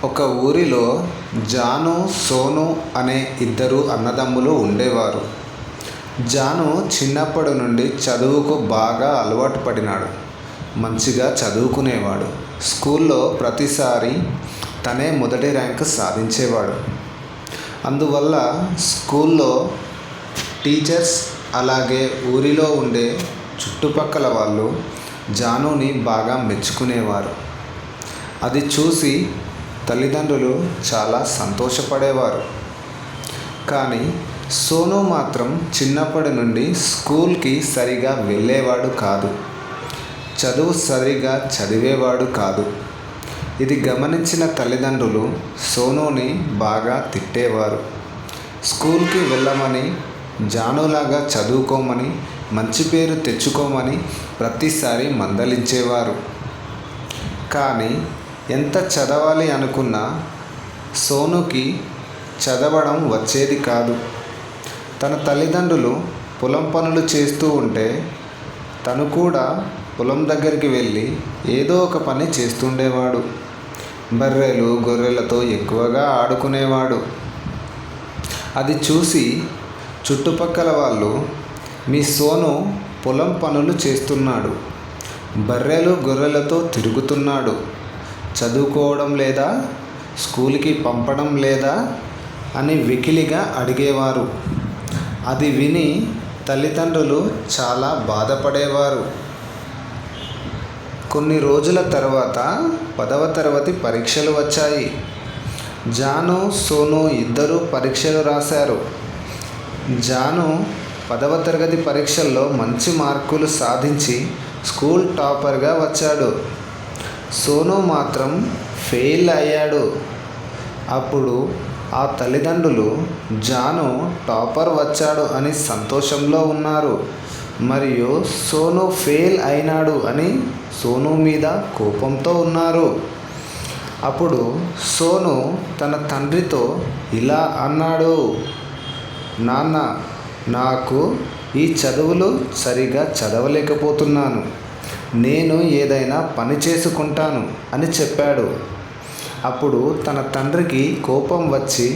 ఒక ఊరిలో జాను, సోను అనే ఇద్దరు అన్నదమ్ములు ఉండేవారు. జాను చిన్నప్పటి నుండి చదువుకు బాగా అలవాటు పడినాడు. మంచిగా చదువుకునేవాడు. స్కూల్లో ప్రతిసారి తనే మొదటి ర్యాంకు సాధించేవాడు. అందువల్ల స్కూల్లో టీచర్స్ అలాగే ఊరిలో ఉండే చుట్టుపక్కల వాళ్ళు జానుని బాగా మెచ్చుకునేవారు. అది చూసి తల్లిదండ్రులు చాలా సంతోషపడేవారు. కానీ సోను మాత్రం చిన్నప్పటి నుండి స్కూల్కి సరిగా వెళ్ళేవాడు కాదు. చదువు సరిగా చదివేవాడు కాదు. ఇది గమనించిన తల్లిదండ్రులు సోనుని బాగా తిట్టేవారు. స్కూల్కి వెళ్ళమని, జానులాగా చదువుకోమని, మంచి పేరు తెచ్చుకోమని ప్రతిసారి మందలించేవారు. కానీ ఎంత చదవాలి అనుకున్నా సోనుకి చదవడం వచ్చేది కాదు. తన తల్లిదండ్రులు పొలం పనులు చేస్తూ ఉంటే తను కూడా పొలం దగ్గరికి వెళ్ళి ఏదో ఒక పని చేస్తుండేవాడు. బర్రెలు, గొర్రెలతో ఎక్కువగా ఆడుకునేవాడు. అది చూసి చుట్టుపక్కల వాళ్ళు, మీ సోను పొలం పనులు చేస్తున్నాడు, బర్రెలు గొర్రెలతో తిరుగుతున్నాడు, చదువుకోవడం లేదా, స్కూల్కి పంపడం లేదా అని వెకిలిగా అడిగేవారు. అది విని తల్లిదండ్రులు చాలా బాధపడేవారు. కొన్ని రోజుల తర్వాత 10వ తరగతి పరీక్షలు వచ్చాయి. జాను, సోను ఇద్దరూ పరీక్షలు రాశారు. జాను 10వ తరగతి పరీక్షల్లో మంచి మార్కులు సాధించి స్కూల్ టాపర్గా వచ్చాడు. సోను మాత్రం ఫెయిల్ అయ్యాడు. అప్పుడు ఆ తల్లిదండ్రులు జాను టాపర్ వచ్చాడు అని సంతోషంలో ఉన్నారు, మరియు సోను ఫెయిల్ అయినాడు అని సోను మీద కోపంతో ఉన్నారు. అప్పుడు సోను తన తండ్రితో ఇలా అన్నాడు, నాన్న, నాకు ఈ చదువులు సరిగా చదవలేకపోతున్నాను, నేను ఏదైనా పని చేసుకుంటాను అని చెప్పాడు. అప్పుడు తన తండ్రికి కోపం వచ్చి,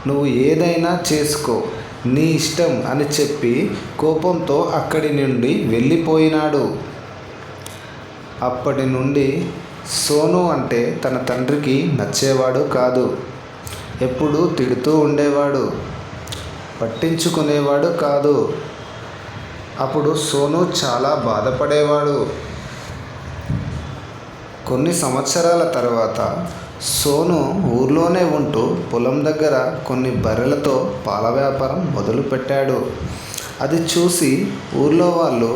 నువ్వు ఏదైనా చేసుకో, నీ ఇష్టం అని చెప్పి కోపంతో అక్కడి నుండి వెళ్ళిపోయినాడు. అప్పటి నుండి సోను అంటే తన తండ్రికి నచ్చేవాడు కాదు. ఎప్పుడూ తిడుతూ ఉండేవాడు, పట్టించుకునేవాడు కాదు. అప్పుడు సోను చాలా బాధపడేవాడు. కొన్ని సంవత్సరాల తర్వాత సోను ఊర్లోనే ఉంటూ పొలం దగ్గర కొన్ని బర్రెలతో పాల వ్యాపారం మొదలుపెట్టాడు. అది చూసి ఊర్లో వాళ్ళు,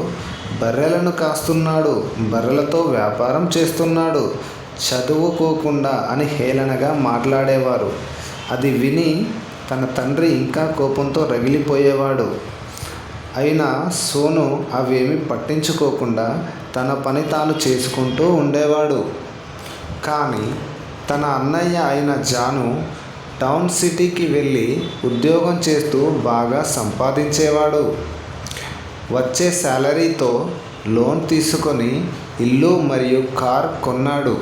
బర్రెలను కాస్తున్నాడు, బర్రెలతో వ్యాపారం చేస్తున్నాడు, చదువుకోకుండా అని హేళనగా మాట్లాడేవారు. అది విని తన తండ్రి ఇంకా కోపంతో రగిలిపోయేవాడు. అయినా సోను అవేమీ పట్టించుకోకుండా తన పని తాను చేసుకుంటూ ఉండేవాడు. కానీ తన అన్నయ్య అయిన జాను టౌన్ సిటీకి వెళ్ళి ఉద్యోగం చేస్తూ బాగా సంపాదించేవాడు. వచ్చే శాలరీతో లోన్ తీసుకొని ఇల్లు మరియు కార్ కొన్నాడు.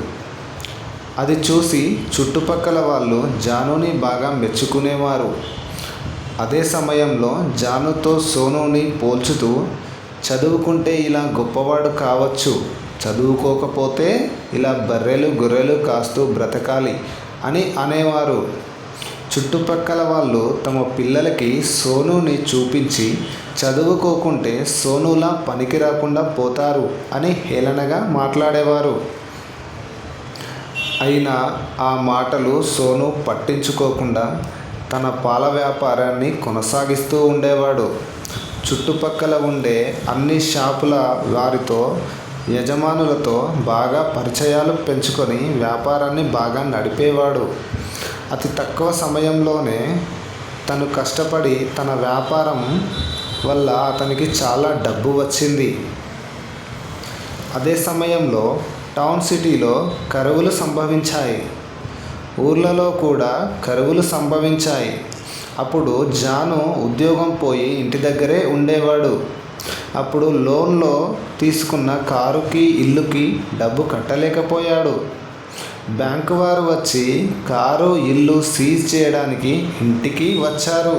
అది చూసి చుట్టుపక్కల వాళ్ళు జానుని బాగా మెచ్చుకునేవారు. అదే సమయంలో జానుతో సోనుని పోల్చుతూ, చదువుకుంటే ఇలా గొప్పవాడు కావచ్చు, చదువుకోకపోతే ఇలా బర్రెలు గొర్రెలు కాస్తూ బ్రతకాలి అని అనేవారు. చుట్టుపక్కల వాళ్ళు తమ పిల్లలకి సోనుని చూపించి, చదువుకోకుంటే సోనులా పనికి రాకుండా పోతారు అని హేళనగా మాట్లాడేవారు. అయినా ఆ మాటలు సోను పట్టించుకోకుండా తన పాల వ్యాపారాన్ని కొనసాగిస్తూ ఉండేవాడు. చుట్టుపక్కల ఉండే అన్ని షాపుల వారితో, యజమానులతో బాగా పరిచయాలు పెంచుకొని వ్యాపారాన్ని బాగా నడిపేవాడు. అతి తక్కువ సమయంలోనే తను కష్టపడి తన వ్యాపారం వల్ల అతనికి చాలా డబ్బు వచ్చింది. అదే సమయంలో టౌన్ సిటీలో కరువులు సంభవించాయి. ఊర్లలో కూడా కరువులు సంభవించాయి. అప్పుడు జాను ఉద్యోగం పోయి ఇంటి దగ్గరే ఉండేవాడు. అప్పుడు లోన్లో తీసుకున్న కారుకి, ఇల్లుకి డబ్బు కట్టలేకపోయాడు. బ్యాంకు వారు వచ్చి కారు ఇల్లు సీజ్ చేయడానికి ఇంటికి వచ్చారు.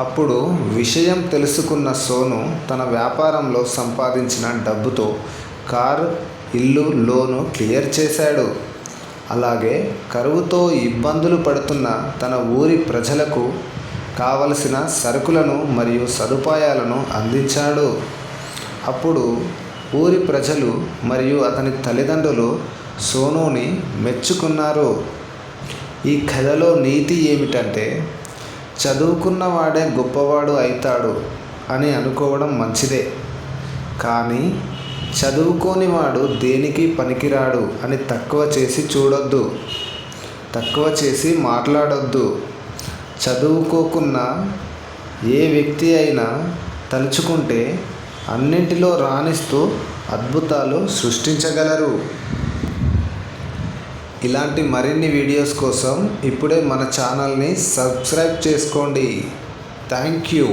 అప్పుడు విషయం తెలుసుకున్న సోను తన వ్యాపారంలో సంపాదించిన డబ్బుతో కారు ఇల్లు లోను క్లియర్ చేశాడు. అలాగే కరువుతో ఇబ్బందులు పడుతున్న తన ఊరి ప్రజలకు కావలసిన సరుకులను మరియు సదుపాయాలను అందించాడు. అప్పుడు ఊరి ప్రజలు మరియు అతని తల్లిదండ్రులు సోనుని మెచ్చుకున్నారు. ఈ కథలో నీతి ఏమిటంటే, చదువుకున్నవాడే గొప్పవాడు అవుతాడు అని అనుకోవడం మంచిదే, కానీ చదువుకోనివాడు దేనికి పనికిరాడు అని తక్కువ చేసి చూడొద్దు, తక్కువ చేసి మాట్లాడొద్దు. చదువుకోకున్న ఏ వ్యక్తి అయినా తలుచుకుంటే అన్నింటిలో రాణిస్తూ అద్భుతాలు సృష్టించగలరు. ఇలాంటి మరిన్ని వీడియోస్ కోసం ఇప్పుడే మన ఛానల్ని సబ్స్క్రైబ్ చేసుకోండి. Thank you.